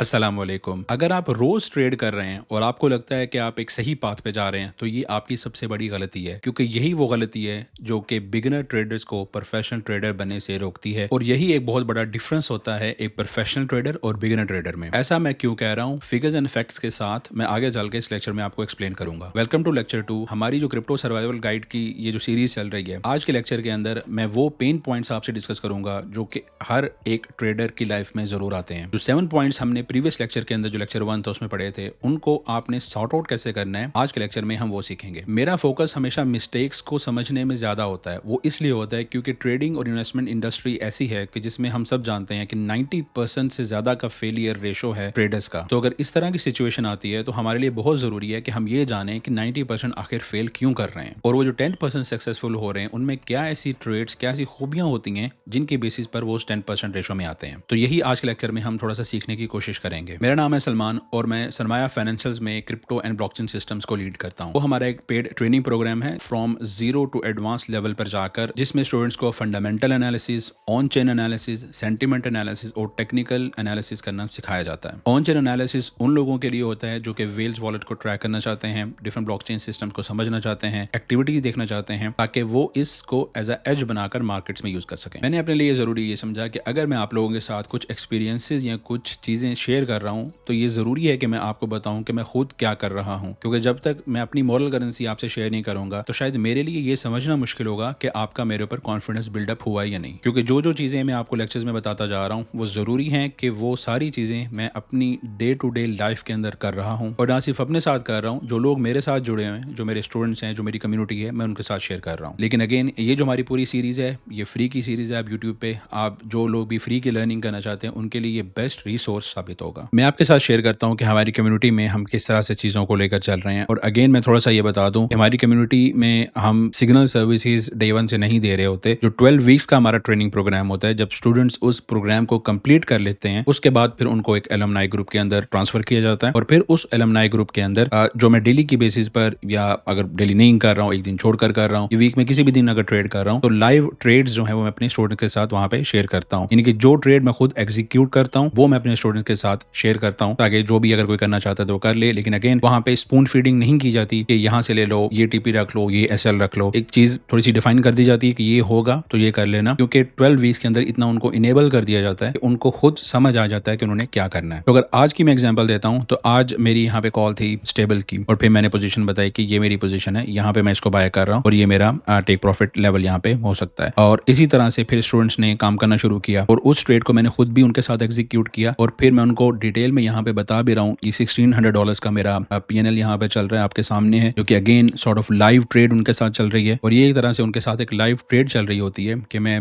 अस्सलामुअलैकुम। अगर आप रोज ट्रेड कर रहे हैं और आपको लगता है कि आप एक सही पाथ पे जा रहे हैं तो ये आपकी सबसे बड़ी गलती है, क्योंकि यही वो गलती है जो कि बिगिनर ट्रेडर्स को प्रोफेशनल ट्रेडर बनने से रोकती है। और यही एक बहुत बड़ा डिफरेंस होता है एक प्रोफेशनल ट्रेडर और बिगिनर ट्रेडर में। ऐसा मैं क्यों कह रहा हूँ, फिगर्स एंड फैक्ट्स के साथ मैं आगे चल के इस लेक्चर में आपको एक्सप्लेन करूंगा। वेलकम टू लेक्चर 2, हमारी जो क्रिप्टो सर्वाइवल गाइड की ये जो सीरीज चल रही है। आज के लेक्चर के अंदर मैं वो पेन पॉइंट्स आपसे डिस्कस करूंगा जो कि हर एक ट्रेडर की लाइफ में जरूर आते हैं। जो 7 पॉइंट्स हमने प्रीवियस लेक्चर के अंदर जो लेक्चर 1 था उसमें पढ़े थे, उनको आपने सॉर्ट आउट कैसे करना है आज के लेक्चर में हम वो सीखेंगे। मेरा फोकस हमेशा मिस्टेक्स को समझने में ज्यादा होता है। वो इसलिए होता है क्योंकि ट्रेडिंग और इन्वेस्टमेंट इंडस्ट्री ऐसी है कि जिसमें हम सब जानते हैं कि 90% से ज्यादा का फेलियर रेशो है ट्रेडर्स का। तो अगर इस तरह की सिचुएशन आती है तो हमारे लिए बहुत जरूरी है कि हम ये जाने कि 90% आखिर फेल क्यों कर रहे हैं, और वो जो 10% सक्सेसफुल हो रहे हैं उनमें क्या ऐसी ट्रेड्स, क्या ऐसी खूबियां होती हैं जिनके बेसिस पर वो 10% रेशो में आते हैं। तो यही आज के लेक्चर में हम थोड़ा सा सीखने की कोशिश करेंगे। मेरा नाम है सलमान और मैं सरमाया फाइनेंशियल्स में क्रिप्टो एंड ब्लॉकचेन सिस्टम्स को लीड करता हूँ। वो हमारा एक पेड ट्रेनिंग प्रोग्राम है from zero to advance level पर जाकर, जिसमें स्टूडेंट्स को fundamental analysis, on chain analysis, sentiment analysis और टेक्निकल एनालिसिस करना सिखाया जाता है। ऑन चेन एनालिसिस उन लोगों के लिए होता है जो कि वेल्स वॉलेट को ट्रैक करना चाहते हैं, डिफरेंट ब्लॉकचेन सिस्टम को समझना चाहते हैं, एक्टिविटीज देखना चाहते हैं, ताकि वो इसको एज अ एज बनाकर मार्केट्स में यूज कर सकें। मैंने अपने लिए जरूरी ये समझा कि अगर मैं आप लोगों के साथ कुछ एक्सपीरियंसेस या कुछ चीजें शेयर कर रहा हूँ तो ये जरूरी है कि मैं आपको बताऊं कि मैं खुद क्या कर रहा हूं, क्योंकि जब तक मैं अपनी मॉरल करेंसी आपसे शेयर नहीं करूंगा तो शायद मेरे लिए ये समझना मुश्किल होगा कि आपका मेरे ऊपर कॉन्फिडेंस बिल्डअप हुआ है या नहीं। क्योंकि जो जो चीजें मैं आपको लेक्चर्स में बताता जा रहा हूं वो जरूरी है कि वो सारी चीजें मैं अपनी डे टू डे लाइफ के अंदर कर रहा हूं, और ना सिर्फ अपने साथ कर रहा हूं, जो लोग मेरे साथ जुड़े हुए हैं, जो मेरे स्टूडेंट्स हैं, जो मेरी कम्युनिटी है, मैं उनके साथ शेयर कर रहा हूँ। लेकिन अगेन ये जो हमारी पूरी सीरीज है ये फ्री की सीरीज है। आप यूट्यूब पे आप जो लोग भी फ्री की लर्निंग करना चाहते हैं उनके लिए ये बेस्ट रिसोर्स साबित होगा। मैं आपके साथ शेयर करता हूँ कि हमारी कम्युनिटी में हम किस तरह से चीज़ों को लेकर चल रहे हैं। और अगेन मैं थोड़ा सा ये बता दूं, हमारी कम्युनिटी में हम सिग्नल सर्विसेज डे 1 से नहीं दे रहे होते। जो 12 वीक्स का हमारा ट्रेनिंग प्रोग्राम होता है, जब स्टूडेंट्स उस प्रोग्राम को कंप्लीट कर लेते हैं उसके बाद फिर उनको एक एलुमनाई ग्रुप के अंदर ट्रांसफर किया जाता है, और फिर उस एलुमनाई ग्रुप के अंदर जो मैं डेली की बेसिस पर, या अगर डेली नहीं कर रहा हूँ, एक दिन छोड़कर कर रहा हूँ, वीक में किसी भी दिन अगर ट्रेड कर रहा हूँ, तो लाइव ट्रेड्स जो है वो मैं अपने स्टूडेंट के साथ वहाँ पे शेयर करता हूँ। यानी कि जो ट्रेड मैं खुद एग्जीक्यूट करता हूँ वो मैं अपने स्टूडेंट के साथ शेयर करता हूँ, ताकि जो भी अगर कोई करना चाहता है तो कर ले। लेकिन अगेन वहाँ पे स्पून फीडिंग नहीं की जाती कि यहाँ से ले लो, ये टीपी रख लो, ये एसएल रख लो। एक चीज थोड़ी सी डिफाइन कर दी जाती है कि ये होगा तो ये कर लेना, क्योंकि 12 वीक्स के अंदर इतना उनको इनेबल कर दिया जाता है कि उनको खुद समझ आ जाता है कि उन्होंने क्या करना है। तो अगर आज की मैं एग्जांपल देता हूँ, तो आज मेरी यहाँ पे कॉल थी स्टेबल की, और फिर मैंने पोजीशन बताई कि ये मेरी पोजीशन है, यहाँ पे मैं इसको बाय कर रहा हूँ और ये मेरा टेक प्रॉफिट लेवल यहाँ पे हो सकता है। और इसी तरह से फिर स्टूडेंट्स ने काम करना शुरू किया और उस ट्रेड को मैंने खुद भी उनके साथ एग्जीक्यूट किया, और फिर मैं उनको डिटेल में यहाँ पे बता भी रहा हूँ। ये $1600 का मेरा पीएनएल यहाँ पे चल रहा है, आपके सामने है, जो कि again sort of live trade उनके साथ चल रही है। और ये एक तरह से उनके साथ एक लाइव ट्रेड चल रही होती है कि मैं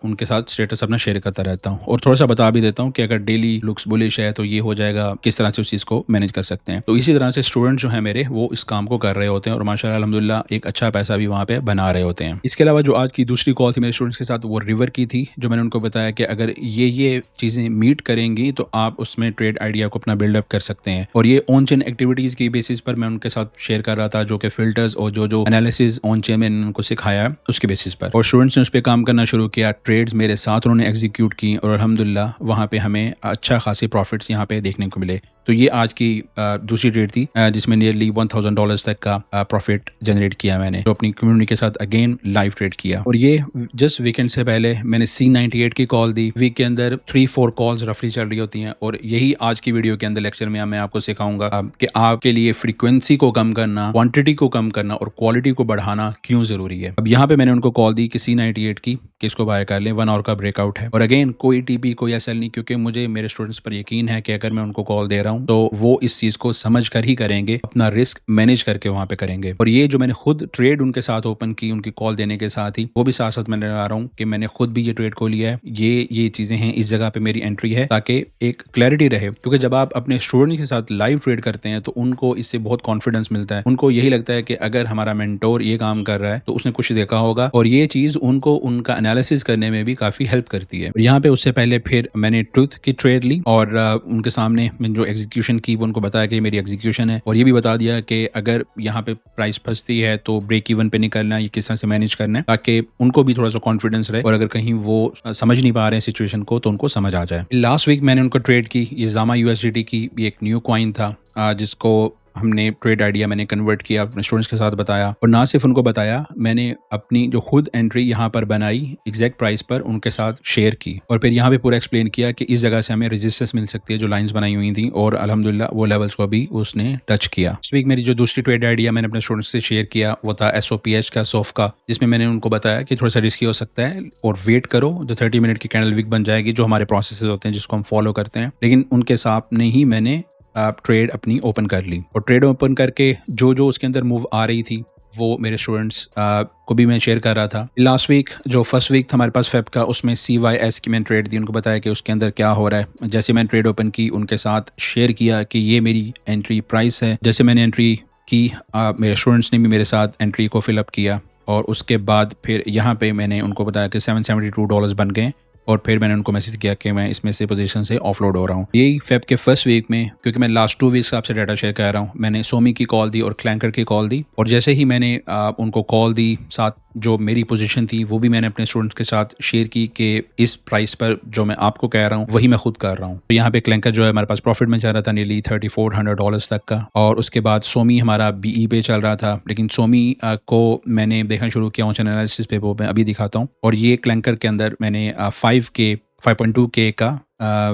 उनके साथ स्टेटस अपना शेयर करता रहता हूँ, और थोड़ा सा बता भी देता हूँ कि अगर डेली लुक्स बुलिश है तो ये हो जाएगा, किस तरह से उस चीज़ को मैनेज कर सकते हैं। तो इसी तरह से स्टूडेंट जो है मेरे वो इस काम को कर रहे होते हैं, और माशाल्लाह अल्हम्दुलिल्लाह एक अच्छा पैसा भी वहाँ पे बना रहे होते हैं। इसके अलावा जो आज की दूसरी कॉल थी मेरे स्टूडेंट्स के साथ, वो रिवर की थी, जो मैंने उनको बताया कि अगर ये चीज़ें मीट करेंगी तो आप उसमें ट्रेड आइडिया को अपना बिल्डअप कर सकते हैं। और ये ऑन चेन एक्टिविटीज़ की बेसिस पर मैं उनके साथ शेयर कर रहा था, जो कि फिल्टर्स और जो एनालिसिस ऑन चेन मैंने उनको सिखाया उसके बेसिस पर, और स्टूडेंट्स ने उस पर काम करना शुरू किया। ट्रेड्स मेरे साथ उन्होंने एग्जीक्यूट की और अल्हम्दुलिल्लाह वहाँ पे हमें अच्छा खासी प्रॉफिट्स यहाँ पे देखने को मिले। तो ये आज की दूसरी ट्रेड थी जिसमें नियरली $1000 तक का प्रॉफिट जनरेट किया मैंने, तो अपनी कम्युनिटी के साथ अगेन लाइव ट्रेड किया। और ये जस्ट वीकेंड से पहले मैंने C98 की कॉल दी। वीक के अंदर 3-4 कॉल्स रफली चल रही होती हैं, और यही आज की वीडियो के अंदर लेक्चर में मैं आपको सिखाऊंगा कि आपके लिए फ्रीक्वेंसी को कम करना, क्वांटिटी को कम करना और क्वालिटी को बढ़ाना क्यों जरूरी है। अब यहाँ पे मैंने उनको कॉल दी कि C98 की इसको बाय कर लें, 1 आवर का ब्रेकआउट है, और अगेन कोई टीपी कोई एसएल नहीं, क्योंकि मुझे मेरे स्टूडेंट्स पर यकीन है कि अगर मैं उनको कॉल दे रहा हूँ तो वो इस चीज को समझ कर ही करेंगे, अपना रिस्क मैनेज करके वहां पे करेंगे। और ये जो मैंने खुद ट्रेड उनके साथ ओपन की उनकी कॉल देने के साथ ही, वो भी साथ साथ मैं लगा रहा हूँ कि मैंने खुद भी ये ट्रेड को लिया है, ये चीजें हैं, इस जगह पे मेरी एंट्री है, ताकि एक क्लैरिटी रहे। क्योंकि जब आप अपने स्टूडेंट के साथ लाइव ट्रेड करते हैं तो उनको इससे बहुत कॉन्फिडेंस मिलता है। उनको यही लगता है कि अगर हमारा मेंटोर ये काम कर रहा है तो उसने कुछ देखा होगा, और ये चीज उनको उनका एनालिसिस करने में भी काफी हेल्प करती है। यहाँ पे उससे पहले फिर मैंने ट्रुथ की ट्रेड ली, और उनके सामने जो एग्जीक्यूशन की, वो उनको बताया कि मेरी एग्जीक्यूशन है, और ये भी बता दिया कि अगर यहाँ पे प्राइस फंसती है तो ब्रेक इवन पे नहीं करना है, ये किस तरह से मैनेज करना है, ताकि उनको भी थोड़ा सा कॉन्फिडेंस रहे और अगर कहीं वो समझ नहीं पा रहे हैं सिचुएशन को तो उनको समझ आ जाए। लास्ट वीक मैंने उनको ट्रेड की, ये जामा यूएसडीटी की, ये एक न्यू कॉइन था जिसको हमने ट्रेड आइडिया मैंने कन्वर्ट किया, अपने स्टूडेंट्स के साथ बताया, और ना सिर्फ उनको बताया, मैंने अपनी जो खुद एंट्री यहाँ पर बनाई एग्जैक्ट प्राइस पर उनके साथ शेयर की, और फिर यहाँ पे पूरा एक्सप्लेन किया कि इस जगह से हमें रेजिस्टेंस मिल सकती है जो लाइंस बनाई हुई थी, और अल्हम्दुलिल्लाह वो लेवल्स को भी उसने टच किया। इस वीक मेरी जो दूसरी ट्रेड आइडिया मैंने अपने स्टूडेंट्स से शेयर किया वो था SOPH का, सोफ का, जिसमें मैंने उनको बताया कि थोड़ा सा रिस्की हो सकता है और वेट करो, जो 30 मिनट की कैंडल वीक बन जाएगी, जो हमारे प्रोसेस होते हैं जिसको हम फॉलो करते हैं। लेकिन उनके सामने ही मैंने ट्रेड अपनी ओपन कर ली, और ट्रेड ओपन करके जो जो उसके अंदर मूव आ रही थी वो मेरे स्टूडेंट्स को भी मैं शेयर कर रहा था। लास्ट वीक जो फर्स्ट वीक था हमारे पास फेब का, उसमें CYS की मैंने ट्रेड दी, उनको बताया कि उसके अंदर क्या हो रहा है। जैसे मैंने ट्रेड ओपन की उनके साथ शेयर किया कि ये मेरी एंट्री प्राइस है, जैसे मैंने एंट्री की मेरे स्टूडेंट्स ने भी मेरे साथ एंट्री को फिलअप किया, और उसके बाद फिर यहाँ पे मैंने उनको बताया कि $772 बन गए, और फिर मैंने उनको मैसेज किया कि मैं इसमें से पोजीशन से ऑफलोड हो रहा हूँ। यही फेब के फर्स्ट वीक में, क्योंकि मैं लास्ट 2 वीक्स आपसे डाटा शेयर कर रहा हूँ, मैंने सोमी की कॉल दी और क्लैंकर की कॉल दी, और जैसे ही मैंने उनको कॉल दी, साथ जो मेरी पोजीशन थी वो भी मैंने अपने स्टूडेंट्स के साथ शेयर की कि इस प्राइस पर जो मैं आपको कह रहा हूँ वही मैं खुद कर रहा हूँ। तो यहाँ पे क्लैंकर जो है हमारे पास प्रॉफिट में चल रहा था नियरली $3400 तक का, और उसके बाद सोमी हमारा BE पे चल रहा था, लेकिन सोमी को मैंने देखना शुरू किया ऑन एनालिसिस पे, वो मैं अभी दिखाता हूँ। और ये क्लैंकर के अंदर मैंने 5.2K का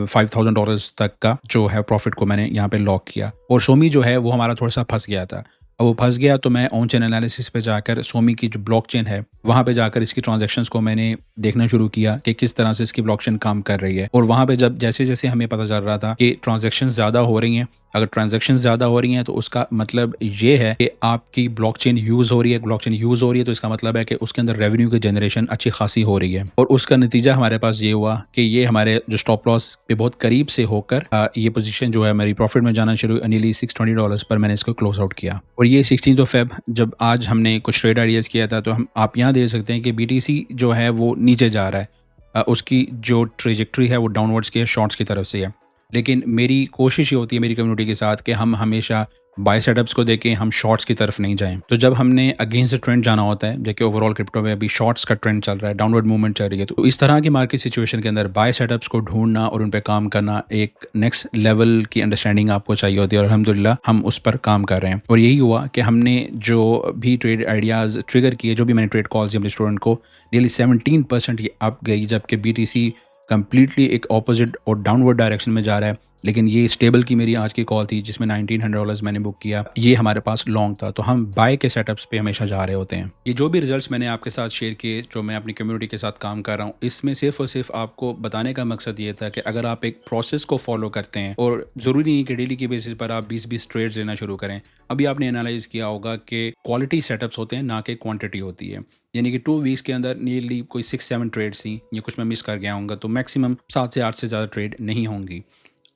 $5000 तक का जो है प्रॉफिट को मैंने यहाँ पे लॉक किया, और सोमी जो है वो हमारा थोड़ा सा फंस गया था। अब वो फंस गया तो मैं ऑन चेन एनालिसिस पे जाकर सोमी की जो ब्लॉकचेन है वहाँ पे जाकर इसकी ट्रांजैक्शंस को मैंने देखना शुरू किया कि किस तरह से इसकी ब्लॉकचेन काम कर रही है, और वहाँ पे जब जैसे जैसे हमें पता चल रहा था कि ट्रांजैक्शंस ज़्यादा हो रही हैं, अगर ट्रांजैक्शंस ज़्यादा हो रही हैं तो उसका मतलब ये है कि आपकी ब्लॉकचेन यूज़ हो रही है। ब्लॉकचेन यूज़ हो रही है तो इसका मतलब है कि उसके अंदर रेवेन्यू की जनरेशन अच्छी खासी हो रही है, और उसका नतीजा हमारे पास ये हुआ कि ये हमारे जो स्टॉप लॉस पे बहुत करीब से होकर ये पोजीशन जो है हमारी प्रॉफिट में जाना शुरू, नियरली $620 पर मैंने इसको क्लोज आउट किया। और ये 16 फेब जब आज हमने कुछ ट्रेड आइडियाज़ किया था, तो आप यहाँ देख सकते हैं कि BTC जो है वो नीचे जा रहा है, उसकी जो ट्रेजेक्ट्री है वो डाउनवर्ड्स की है, शॉर्ट्स की तरफ से है। लेकिन मेरी कोशिश ये होती है मेरी कम्युनिटी के साथ कि हम हमेशा बाय सेटअप्स को देखें, हम शॉर्ट्स की तरफ नहीं जाएं। तो जब हमने अगेंस्ट ट्रेंड जाना होता है, जबकि ओवरऑल क्रिप्टो में अभी शॉर्ट्स का ट्रेंड चल रहा है, डाउनवर्ड मूवमेंट चल रही है, तो इस तरह की मार्केट सिचुएशन के अंदर बाय सेटअप्स को ढूंढना और उन पर काम करना एक नेक्स्ट लेवल की अंडरस्टैंडिंग आपको चाहिए होती है, और अल्हम्दुलिल्लाह हम उस पर काम कर रहे हैं। और यही हुआ कि हमने जो भी ट्रेड आइडियाज़ ट्रिगर किए, जो भी मैंने ट्रेड कॉल्स अपने स्टूडेंट को, नियरली 17% ये अप गई, जबकि BTC कम्प्लीटली एक ऑपोजिट और डाउनवर्ड डायरेक्शन में जा रहा है। लेकिन ये स्टेबल की मेरी आज की कॉल थी जिसमें $1900 मैंने बुक किया, ये हमारे पास लॉन्ग था, तो हम बाय के सेटअप्स पे हमेशा जा रहे होते हैं। ये जो भी रिजल्ट्स मैंने आपके साथ शेयर किए, जो मैं अपनी कम्युनिटी के साथ काम कर रहा हूँ, इसमें सिर्फ और सिर्फ आपको बताने का मकसद ये था कि अगर आप एक प्रोसेस को फॉलो करते हैं, और ज़रूरी नहीं कि डेली की बेसिस पर आप 20-20 ट्रेड्स लेना शुरू करें। अभी आपने एनालाइज किया होगा कि क्वालिटी सेटअप्स होते हैं, ना कि क्वांटिटी होती है। यानी कि 2 वीक्स के अंदर नियरली कोई 6-7 ट्रेड्स थी, या कुछ मैं मिस कर गया हूँगा, तो मैक्सिमम 7 से 8 से ज़्यादा ट्रेड नहीं होंगी,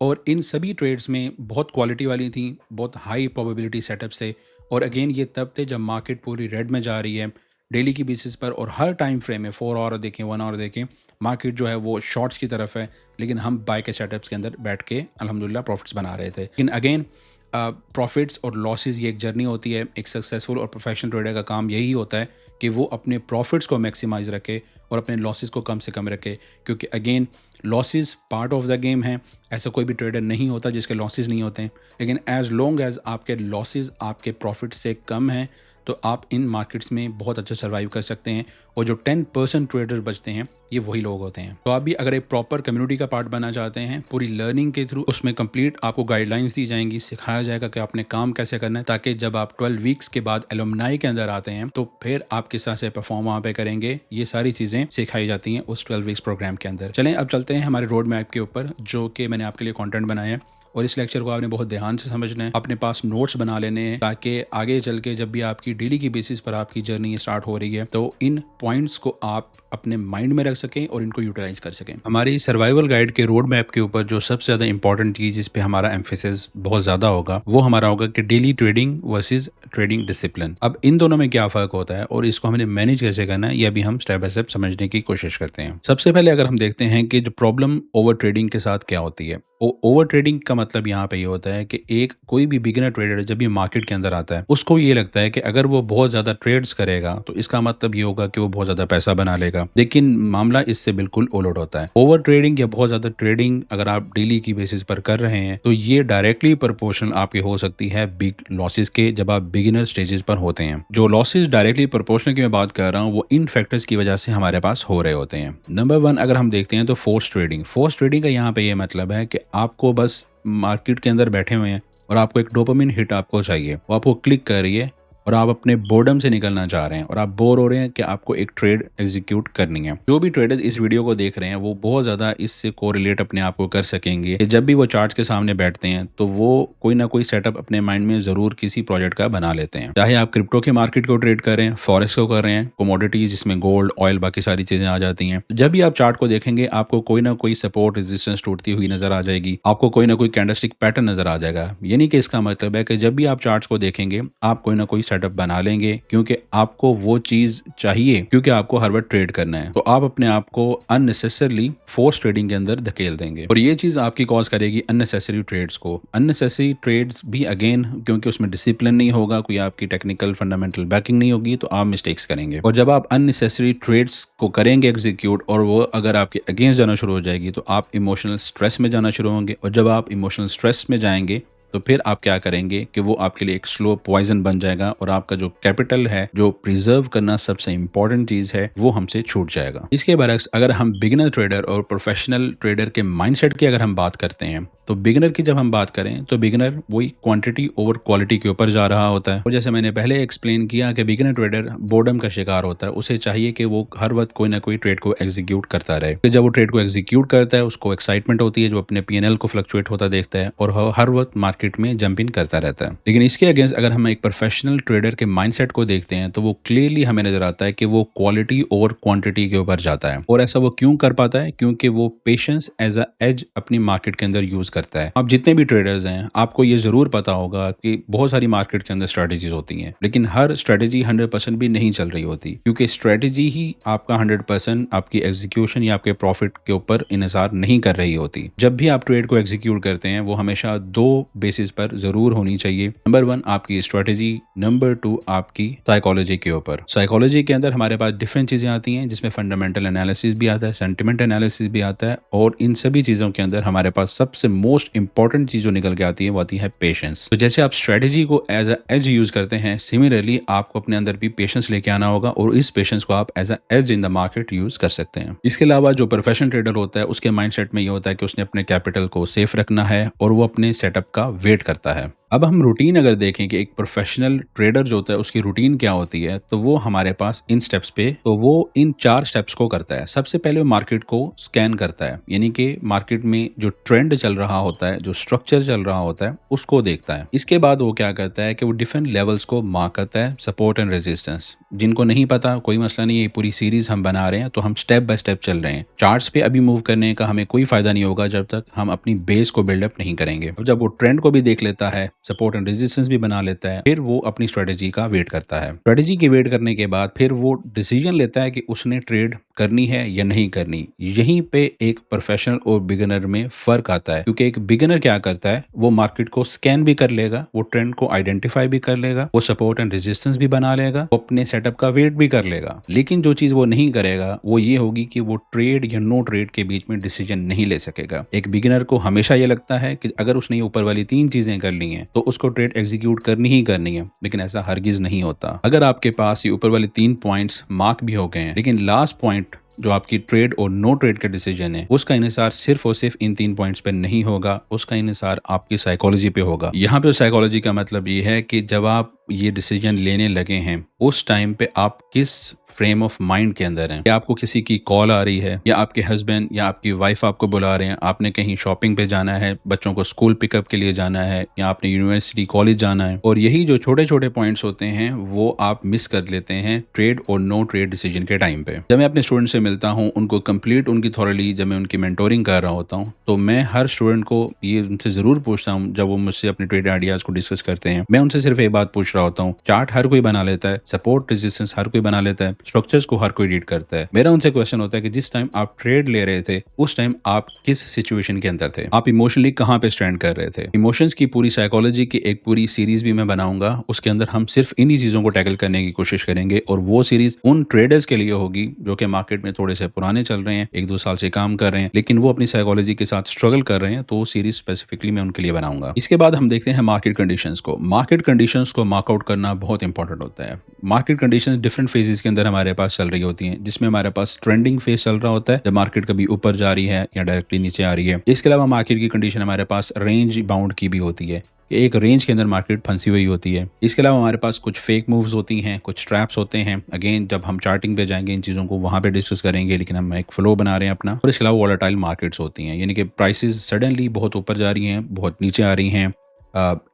और इन सभी ट्रेड्स में बहुत क्वालिटी वाली थी, बहुत हाई प्रोबेबिलिटी सेटअप से। और अगेन ये तब थे जब मार्केट पूरी रेड में जा रही है डेली की बेसिस पर, और हर टाइम फ्रेम में 4 आवर देखें, 1 आवर देखें, मार्केट जो है वो शॉर्ट्स की तरफ है, लेकिन हम बाय के सेटअप्स के अंदर बैठ के अल्हम्दुलिल्लाह प्रॉफिट्स बना रहे थे। लेकिन अगेन प्रॉफिट्स और लॉसेस ये एक जर्नी होती है। एक सक्सेसफुल और प्रोफेशनल ट्रेडर का काम यही होता है कि वो अपने प्रॉफिट्स को मैक्सिमाइज रखे और अपने लॉसेस को कम से कम रखे, क्योंकि again losses part of the game है। ऐसा कोई भी ट्रेडर नहीं होता जिसके लॉसेस नहीं होते हैं, लेकिन एज लॉन्ग एज आपके लॉसेस आपके प्रॉफिट से कम हैं तो आप इन मार्केट्स में बहुत अच्छा सर्वाइव कर सकते हैं। और जो 10% ट्रेडर बचते हैं ये वही लोग होते हैं। तो आप भी अगर एक प्रॉपर कम्युनिटी का पार्ट बनना चाहते हैं, पूरी लर्निंग के थ्रू उसमें कंप्लीट आपको गाइडलाइंस दी जाएंगी, सिखाया जाएगा कि आपने काम कैसे करना है, ताकि जब आप 12 वीक्स के बाद एलुमनाई के अंदर आते हैं तो फिर आप किस तरह से परफॉर्म वहाँ पे करेंगे, ये सारी चीज़ें सिखाई जाती हैं उस 12 वीक्स प्रोग्राम के अंदर। चलें अब चलते हैं हमारे रोड मैप के ऊपर, जो कि मैंने आपके लिए कॉन्टेंट बनाया है, और इस लेक्चर को आपने बहुत ध्यान से समझना है, अपने पास नोट्स बना लेने हैं, ताकि आगे चल के जब भी आपकी डेली की बेसिस पर आपकी जर्नी स्टार्ट हो रही है तो इन पॉइंट्स को आप अपने माइंड में रख सकें और इनको यूटिलाइज कर सकें। हमारी सर्वाइवल गाइड के रोड मैप के ऊपर जो सबसे ज़्यादा इंपॉर्टेंट चीज़, इस पे हमारा एम्फेसिस बहुत ज़्यादा होगा, वो हमारा होगा कि daily trading versus trading discipline. अब इन दोनों में क्या फ़र्क होता है और इसको हमने मैनेज कैसे करना है, ये अभी हम स्टेप बाय स्टेप समझने की कोशिश करते हैं। सबसे पहले अगर हम देखते हैं कि जो प्रॉब्लम ओवर ट्रेडिंग के साथ क्या होती है। ओवर ट्रेडिंग का मतलब यहाँ पे ये होता है कि एक कोई भी बिगिनर ट्रेडर जब ये मार्केट के अंदर आता है, उसको ये लगता है कि अगर वो बहुत ज़्यादा ट्रेड्स करेगा तो इसका मतलब ये होगा कि वो बहुत ज़्यादा पैसा बना लेगा। लेकिन मामला इससे बिल्कुल उलट होता है। ओवर ट्रेडिंग या बहुत ज़्यादा ट्रेडिंग अगर आप डेली की बेसिस पर कर रहे हैं तो ये डायरेक्टली प्रोपोर्शनल आपकी हो सकती है बिग लॉसेस के, जब आप बिगिनर स्टेजेस पर होते हैं। जो लॉसेस डायरेक्टली प्रोपोर्शनल की मैं बात कर रहा हूँ, वो इन फैक्टर्स की वजह से हमारे पास हो रहे होते हैं। नंबर 1 अगर हम देखते हैं तो फोर्स ट्रेडिंग। फोर्स ट्रेडिंग का यहाँ पे ये मतलब है कि आपको बस मार्केट के अंदर बैठे हुए हैं और आपको एक डोपामिन हिट आपको चाहिए, वो आपको क्लिक कर रही है और आप अपने बोर्डम से निकलना चाह रहे हैं और आप बोर हो रहे हैं कि आपको एक ट्रेड एग्जीक्यूट करनी है। जो भी ट्रेडर्स इस वीडियो को देख रहे हैं वो बहुत ज़्यादा इससे कोरिलेट अपने आप को कर सकेंगे कि जब भी वो चार्ट के सामने बैठते हैं तो वो कोई ना कोई सेटअप अपने माइंड में ज़रूर किसी प्रोजेक्ट का बना लेते हैं। चाहे आप क्रिप्टो के मार्केट को ट्रेड कर रहे हैं, फॉरेक्स को कर रहे हैं, कमोडिटीज जिसमें गोल्ड, ऑयल, बाकी सारी चीज़ें आ जाती हैं। जब भी आप चार्ट को देखेंगे आपको कोई ना कोई सपोर्ट रेजिस्टेंस टूटती हुई नजर आ जाएगी, आपको कोई ना कोई कैंडलस्टिक पैटर्न नजर आ जाएगा। यानी कि इसका मतलब है कि जब भी आप चार्ट्स को देखेंगे आप कोई ना कोई सेटअप बना लेंगे, क्योंकि आपको वो चीज चाहिए, क्योंकि आपको हर वक्त ट्रेड करना है। तो आप अपने आप को अननेसेसरली फोर्स ट्रेडिंग के अंदर धकेल देंगे और ये चीज आपकी कॉज करेगी अननेसेसरी ट्रेड्स को। अननेसेसरी ट्रेड्स भी अगेन क्योंकि उसमें डिसिप्लिन नहीं होगा, कोई आपकी टेक्निकल फंडामेंटल बैकिंग नहीं होगी, तो आप मिस्टेक्स करेंगे। और जब आप अननेसेसरी ट्रेड्स को करेंगे एग्जीक्यूट और वो अगर आपके अगेंस्ट जाना शुरू हो जाएगी तो आप इमोशनल स्ट्रेस में जाना शुरू होंगे और जब आप इमोशनल स्ट्रेस में जाएंगे तो फिर आप क्या करेंगे कि वो आपके लिए एक स्लो पॉइजन बन जाएगा और आपका जो कैपिटल है, जो प्रिजर्व करना सबसे इंपॉर्टेंट चीज है, वो हमसे छूट जाएगा। इसके बरक्स अगर हम बिगिनर ट्रेडर और प्रोफेशनल ट्रेडर के माइंडसेट की अगर हम बात करते हैं तो बिगिनर की जब हम बात करें तो बिगिनर वही क्वांटिटी ओवर क्वालिटी के ऊपर जा रहा होता है। और जैसे मैंने पहले एक्सप्लेन किया कि बिगिनर ट्रेडर बोर्डम का शिकार होता है, उसे चाहिए कि वो हर वक्त कोई ना कोई ट्रेड को एग्जीक्यूट करता रहे। फिर जब वो ट्रेड को एग्जीक्यूट करता है उसको एक्साइटमेंट होती है, जो अपने पीएनएल को फ्लक्चुएट होता देखता है और हर वक्त मार्केट में जंप इन करता रहता है। लेकिन इसके अगेंस्ट अगर हम एक प्रोफेशनल ट्रेडर के माइंडसेट को देखते हैं तो वो क्लियरली हमें नजर आता है कि वो क्वालिटी ओवर क्वांटिटी के ऊपर जाता है। और ऐसा वो क्यों कर पाता है? क्योंकि वो पेशेंस एज अ एज अपनी मार्केट के अंदर यूज करता है। अब जितने भी ट्रेडर्स हैं आपको ये जरूर पता होगा कि बहुत सारी मार्केट के अंदर स्ट्रेटेजीज होती हैं, लेकिन हर स्ट्रेटेजी 100% भी नहीं चल रही होती, क्योंकि स्ट्रेटेजी ही आपका 100% आपकी एग्जीक्यूशन या आपके प्रॉफिट के ऊपर इन्हिसार नहीं कर रही होती। जब भी आप ट्रेड को एग्जीक्यूट करते हैं वो हमेशा 2 बेसिस पर जरूर होनी चाहिए। नंबर 1 आपकी स्ट्रेटेजी, नंबर 2 आपकी साइकोलॉजी के ऊपर। साइकोलॉजी के अंदर हमारे पास डिफरेंट चीजें आती हैं, जिसमें फंडामेंटल एनालिसिस भी आता है, सेंटिमेंट एनालिसिस भी आता है, और इन सभी चीजों के अंदर हमारे पास सबसे मोस्ट इंपॉर्टेंट चीज जो निकल के आती है वो आती है पेशेंस। तो जैसे आप स्ट्रेटेजी को एज अ एज यूज करते हैं, सिमिलरली आपको अपने अंदर भी पेशेंस लेके आना होगा और इस पेशेंस को आप as a edge in the market use कर सकते हैं। इसके अलावा जो प्रोफेशनल ट्रेडर होता है उसके माइंडसेट में ये होता है कि उसने अपने कैपिटल को सेफ रखना है और वो अपने सेटअप का वेट करता है। अब हम रूटीन अगर देखें कि एक प्रोफेशनल ट्रेडर जो होता है उसकी रूटीन क्या होती है, तो वो हमारे पास इन स्टेप्स पे, तो वो इन 4 स्टेप्स को करता है। सबसे पहले वो मार्केट को स्कैन करता है, यानी कि मार्केट में जो ट्रेंड चल रहा होता है, जो स्ट्रक्चर चल रहा होता है, उसको देखता है। इसके बाद वो क्या करता है कि वो डिफरेंट लेवल्स को मार्क करता है, सपोर्ट एंड रेजिस्टेंस। जिनको नहीं पता कोई मसला नहीं है, ये पूरी सीरीज हम बना रहे हैं तो हम स्टेप बाय स्टेप चल रहे हैं। चार्ट्स पे अभी मूव करने का हमें कोई फायदा नहीं होगा जब तक हम अपनी बेस को बिल्डअप नहीं करेंगे। अब जब वो ट्रेंड को भी देख लेता है, सपोर्ट एंड रेजिस्टेंस भी बना लेता है, फिर वो अपनी स्ट्रेटेजी का वेट करता है। स्ट्रेटेजी के वेट करने के बाद फिर वो डिसीजन लेता है कि उसने ट्रेड करनी है या नहीं करनी। यहीं पे एक प्रोफेशनल और बिगिनर में फर्क आता है, क्योंकि एक बिगिनर क्या करता है, वो मार्केट को स्कैन भी कर लेगा, वो ट्रेंड को आइडेंटिफाई भी कर लेगा, वो सपोर्ट एंड रेजिस्टेंस भी बना लेगा, वो अपने सेटअप का वेट भी कर लेगा। लेकिन जो चीज वो नहीं करेगा वो ये होगी कि वो ट्रेड या नो ट्रेड के बीच में डिसीजन नहीं ले सकेगा। एक बिगिनर को हमेशा ये लगता है कि अगर उसने ये ऊपर वाली 3 चीजें कर ली हैं तो उसको ट्रेड एग्जीक्यूट करनी ही करनी है, लेकिन ऐसा हरगिज नहीं होता। अगर आपके पास ये ऊपर वाले 3 पॉइंट्स मार्क भी हो गए हैं, लेकिन लास्ट पॉइंट जो आपकी ट्रेड और नो ट्रेड का डिसीजन है, उसका इन्हिसार सिर्फ और सिर्फ इन 3 पॉइंट्स पे नहीं होगा, उसका इन्हिसार आपकी साइकोलॉजी पे होगा। यहाँ पे साइकोलॉजी का मतलब ये है कि जब आप ये डिसीजन लेने लगे हैं उस टाइम पे आप किस फ्रेम ऑफ माइंड के अंदर हैं। या आपको किसी की कॉल आ रही है, या आपके हस्बैंड या आपकी वाइफ आपको बुला रहे हैं, आपने कहीं शॉपिंग पे जाना है, बच्चों को स्कूल पिकअप के लिए जाना है, या आपने यूनिवर्सिटी कॉलेज जाना है, और यही जो छोटे छोटे पॉइंट्स होते हैं वो आप मिस कर लेते हैं ट्रेड और नो ट्रेड डिसीजन के टाइम पे। जब मैं अपने स्टूडेंट से मिलता हूँ, उनको कंप्लीट उनकी थॉरली जब मैं उनकी मेंटोरिंग कर रहा होता हूँ, तो मैं हर स्टूडेंट को ये उनसे जरूर पूछता हूँ, जब वो मुझसे अपने ट्रेड आइडियाज को डिस्कस करते हैं, मैं उनसे सिर्फ एक बात पूछ रहा होता हूँ। चार्ट हर कोई बना लेता है, सपोर्ट रेजिस्टेंस हर कोई बना लेता है, स्ट्रक्चर्स को हर कोई रीड करता है। मेरा उनसे क्वेश्चन होता है कि जिस टाइम आप ट्रेड ले रहे थे उस टाइम आप किस सिचुएशन के अंदर थे, आप इमोशनली कहाँ पे स्टैंड कर रहे थे। इमोशंस की पूरी साइकोलॉजी की एक पूरी सीरीज भी मैं बनाऊंगा, उसके अंदर हम सिर्फ इन्हीं चीजों को टैकल करने की कोशिश करेंगे, और वो सीरीज उन ट्रेडर्स के लिए होगी जो कि मार्केट में थोड़े से पुराने चल रहे हैं, 1-2 साल से काम कर रहे हैं, लेकिन वो अपनी साइकोलॉजी के साथ स्ट्रगल कर रहे हैं, तो वो सीरीज स्पेसिफिकली मैं उनके लिए बनाऊंगा। इसके बाद हम देखते हैं मार्केट कंडीशंस को। मार्केट कंडीशंस को मार्कआउट करना बहुत इंपॉर्टेंट होता है। मार्केट कंडीशंस डिफरेंट फेजेस के अंदर हमारे पास चल रही होती हैं, जिसमें हमारे पास ट्रेंडिंग फेज चल रहा होता है, जब मार्केट कभी ऊपर जा रही है या डायरेक्टली नीचे आ रही है। इसके अलावा मार्केट की कंडीशन हमारे पास रेंज बाउंड की भी होती है, एक रेंज के अंदर मार्केट फंसी हुई होती है। इसके अलावा हमारे पास कुछ फेक मूव्स होती हैं, कुछ ट्रैप्स होते हैं। अगेन जब हम चार्टिंग पे जाएंगे इन चीज़ों को वहाँ पे डिस्कस करेंगे, लेकिन हम एक फ्लो बना रहे हैं अपना। और इसके अलावा वॉलेटाइल मार्केट्स होती हैं, यानी कि प्राइसेस सडनली बहुत ऊपर जा रही हैं, बहुत नीचे आ रही हैं।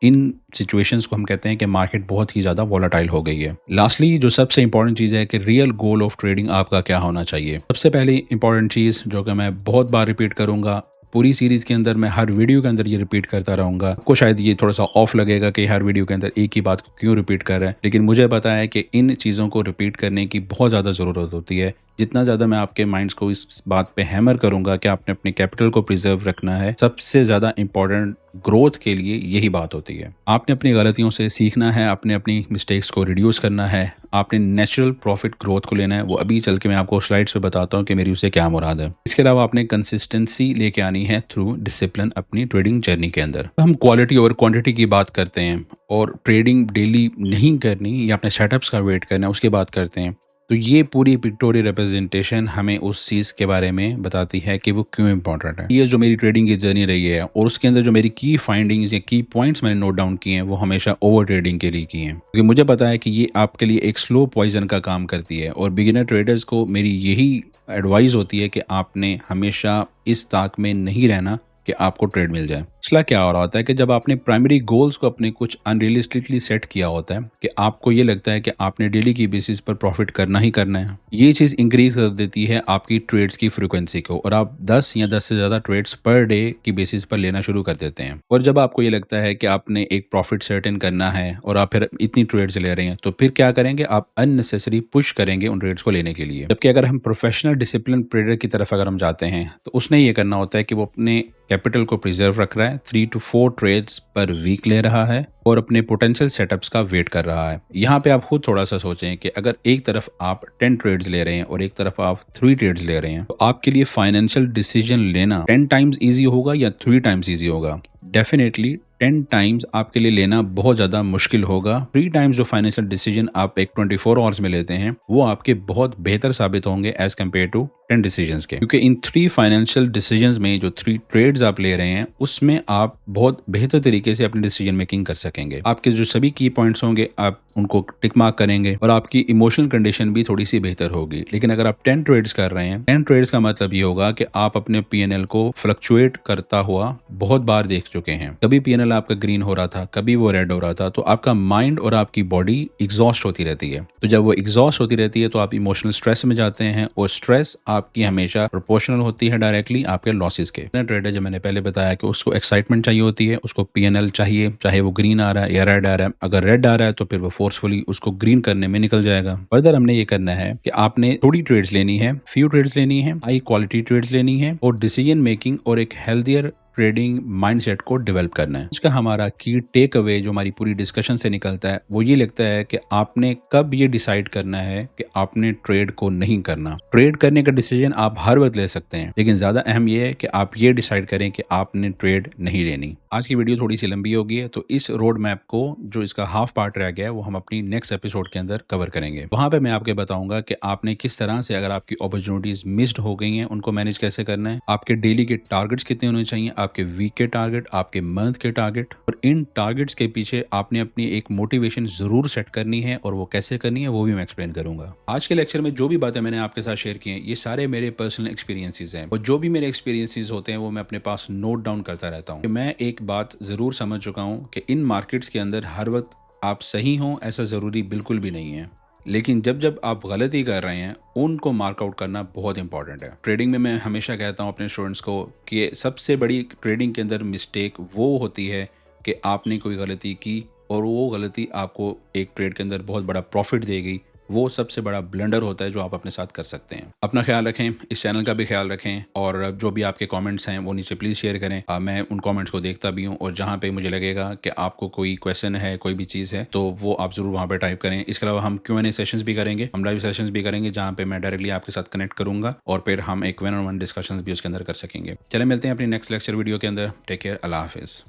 इन सिचुएशंस को हम कहते हैं कि मार्केट बहुत ही ज़्यादा वॉलेटाइल हो गई है। लास्टली जो सबसे इंपॉर्टेंट चीज़ है कि रियल गोल ऑफ ट्रेडिंग आपका क्या होना चाहिए। सबसे पहली इंपॉर्टेंट चीज़ जो कि मैं बहुत बार रिपीट करूंगा, पूरी सीरीज के अंदर मैं हर वीडियो के अंदर ये रिपीट करता रहूंगा। आपको शायद ये थोड़ा सा ऑफ लगेगा कि हर वीडियो के अंदर एक ही बात को क्यों रिपीट कर रहा है, लेकिन मुझे पता है कि इन चीज़ों को रिपीट करने की बहुत ज़्यादा ज़रूरत होती है। जितना ज़्यादा मैं आपके माइंड्स को इस बात पे हैमर करूंगा कि आपने अपने कैपिटल को प्रिजर्व रखना है, सबसे ज़्यादा इंपॉर्टेंट ग्रोथ के लिए यही बात होती है। आपने अपनी गलतियों से सीखना है, आपने अपनी मिस्टेक्स को रिड्यूस करना है, आपने नेचुरल प्रॉफिट ग्रोथ को लेना है। वो अभी चल के मैं आपको स्लाइड्स पे बताता हूँ कि मेरी उसे क्या मुराद है। इसके अलावा आपने कंसिस्टेंसी लेके आनी है थ्रू डिसिप्लिन अपनी ट्रेडिंग जर्नी के अंदर। हम क्वालिटी और क्वांटिटी की बात करते हैं, और ट्रेडिंग डेली नहीं करनी या अपने सेटअप्स का वेट करना है उसकी बात करते हैं, तो ये पूरी पिक्टोरियल रिप्रेजेंटेशन हमें उस चीज़ के बारे में बताती है कि वो क्यों इंपॉर्टेंट है। ये जो मेरी ट्रेडिंग की जर्नी रही है, और उसके अंदर जो मेरी की फाइंडिंग्स या की पॉइंट्स मैंने नोट डाउन किए हैं, वो हमेशा ओवर ट्रेडिंग के लिए किए हैं, क्योंकि मुझे पता है कि ये आपके लिए एक स्लो पॉइजन का काम करती है। और बिगिनर ट्रेडर्स को मेरी यही एडवाइस होती है कि आपने हमेशा इस ताक में नहीं रहना कि आपको ट्रेड मिल जाए। मसला क्या हो रहा होता है कि जब आपने प्राइमरी गोल्स को अपने कुछ अनरियलिस्टिकली सेट किया होता है कि आपको ये लगता है कि आपने डेली की बेसिस पर प्रॉफिट करना ही करना है, ये चीज़ इंक्रीज कर देती है आपकी ट्रेड्स की फ्रीक्वेंसी को, और आप 10 या 10 से ज़्यादा ट्रेड्स पर डे की बेसिस पर लेना शुरू कर देते हैं। और जब आपको ये लगता है कि आपने एक प्रॉफिट सर्टेन करना है और आप फिर इतनी ट्रेड्स ले रहे हैं, तो फिर क्या करेंगे, आप अननेसेसरी पुश करेंगे उन ट्रेड्स को लेने के लिए। जबकि अगर हम प्रोफेशनल डिसिप्लिन ट्रेडर की तरफ अगर हम जाते हैं, तो उसने ये करना होता है कि वो अपने कैपिटल को प्रिजर्व रख रहा है, 3 to 4 ट्रेड्स पर वीक ले रहा है, और अपने पोटेंशियल सेटअप्स का वेट कर रहा है। यहाँ पे आप खुद थोड़ा सा सोचें कि अगर एक तरफ आप 10 ट्रेड्स ले रहे हैं और एक तरफ आप 3 ट्रेड्स ले रहे हैं, तो आपके लिए फाइनेंशियल डिसीजन लेना 10 टाइम्स ईजी होगा या 3 टाइम्स ईजी होगा। डेफिनेटली 10 टाइम्स आपके लिए लेना बहुत ज़्यादा मुश्किल होगा। 3 टाइम्स जो फाइनेंशियल डिसीजन आप एक 24 आवर्स में लेते हैं, वो आपके बहुत बेहतर साबित होंगे एज कम्पेयर टू 10 डिसीजंस के, क्योंकि इन 3 फाइनेंशियल डिसीजंस में जो 3 ट्रेड्स आप ले रहे हैं, उसमें आप बहुत बेहतर तरीके से अपनी डिसीजन मेकिंग कर सकेंगे। आपके जो सभी की पॉइंट्स होंगे आप उनको टिक मार्क करेंगे, और आपकी इमोशनल कंडीशन भी थोड़ी सी बेहतर होगी। लेकिन अगर आप 10 ट्रेड्स कर रहे हैं, 10 ट्रेड्स का मतलब ये होगा कि आप अपने पीएनएल को फ्लक्चुएट करता हुआ बहुत बार देख चुके हैं। कभी पीएनएल आपका ग्रीन हो रहा था, कभी वो रेड हो रहा था, तो आपका माइंड और आपकी बॉडी एग्जॉस्ट होती रहती है। तो जब वो एग्जॉस्ट होती रहती है, तो आप इमोशनल स्ट्रेस में जाते हैं, और स्ट्रेस आपकी हमेशा प्रोपोर्शनल होती है डायरेक्टली आपके लॉसेस के। ट्रेडर, जो मैंने पहले बताया कि उसको एक्साइटमेंट चाहिए होती है, उसको पीएनएल चाहिए, चाहे वो ग्रीन आ रहा है या रेड आ रहा है। अगर रेड आ रहा है तो फिर वो फोर्सफुली उसको ग्रीन करने में निकल जाएगा। फर्दर हमने ये करना है कि आपने थोड़ी ट्रेड्स लेनी है, फ्यू ट्रेड्स लेनी है, हाई क्वालिटी ट्रेड्स लेनी है, और डिसीजन मेकिंग और एक हेल्थियर ट्रेडिंग माइंडसेट को डेवलप करना है। इसका हमारा की टेक अवे जो हमारी पूरी डिस्कशन से निकलता है, वो ये लगता है कि आपने कब ये डिसाइड करना है कि आपने ट्रेड को नहीं करना। ट्रेड करने का डिसीजन आप हर वक्त ले सकते हैं, लेकिन ज्यादा अहम ये है कि आप ये डिसाइड करें कि आपने ट्रेड नहीं लेनी। आज की वीडियो थोड़ी सी लंबी हो गई है, तो इस रोड मैप को जो इसका हाफ पार्ट रह गया है, वो हम अपनी नेक्स्ट एपिसोड के अंदर कवर करेंगे। वहां पे मैं आपके बताऊंगा कि आपने किस तरह से, अगर आपकी अपॉर्चुनिटीज मिस्ड हो गई हैं, उनको मैनेज कैसे करना है, आपके डेली के टारगेट्स कितने होने चाहिए, आपके वीक के टारगेट, आपके मंथ के टारगेट, और इन टारगेट्स के पीछे आपने अपनी एक मोटिवेशन ज़रूर सेट करनी है, और वो कैसे करनी है वो भी मैं एक्सप्लेन करूंगा। आज के लेक्चर में जो भी बातें मैंने आपके साथ शेयर की हैं, ये सारे मेरे पर्सनल एक्सपीरियंसेस हैं, और जो भी मेरे एक्सपीरियंसेस होते हैं वो मैं अपने पास नोट डाउन करता रहता हूँ। मैं एक बात ज़रूर समझ चुका हूँ कि इन मार्केट्स के अंदर हर वक्त आप सही हों ऐसा ज़रूरी बिल्कुल भी नहीं है, लेकिन जब जब आप गलती कर रहे हैं उनको मार्कआउट करना बहुत इंपॉर्टेंट है। ट्रेडिंग में मैं हमेशा कहता हूँ अपने स्टूडेंट्स को कि सबसे बड़ी ट्रेडिंग के अंदर मिस्टेक वो होती है कि आपने कोई गलती की और वो गलती आपको एक ट्रेड के अंदर बहुत बड़ा प्रॉफिट देगी। वो सबसे बड़ा ब्लंडर होता है जो आप अपने साथ कर सकते हैं। अपना ख्याल रखें, इस चैनल का भी ख्याल रखें, और जो भी आपके कमेंट्स हैं वो नीचे प्लीज़ शेयर करें। मैं उन कमेंट्स को देखता भी हूँ, और जहाँ पे मुझे लगेगा कि आपको कोई क्वेश्चन है, कोई भी चीज़ है, तो वो आप ज़रूर वहाँ पे टाइप करें। इसके अलावा हम Q&A सेशंस भी करेंगे, हम लाइव सेशंस भी करेंगे, जहाँ पे मैं डायरेक्टली आपके साथ कनेक्ट करूँगा, और फिर हम एक 1-on-1 डिस्कशंस भी उसके अंदर कर सकेंगे। चले मिलते हैं अपनी नेक्स्ट लेक्चर वीडियो के अंदर। टेक केयर, अल्लाह हाफिज़।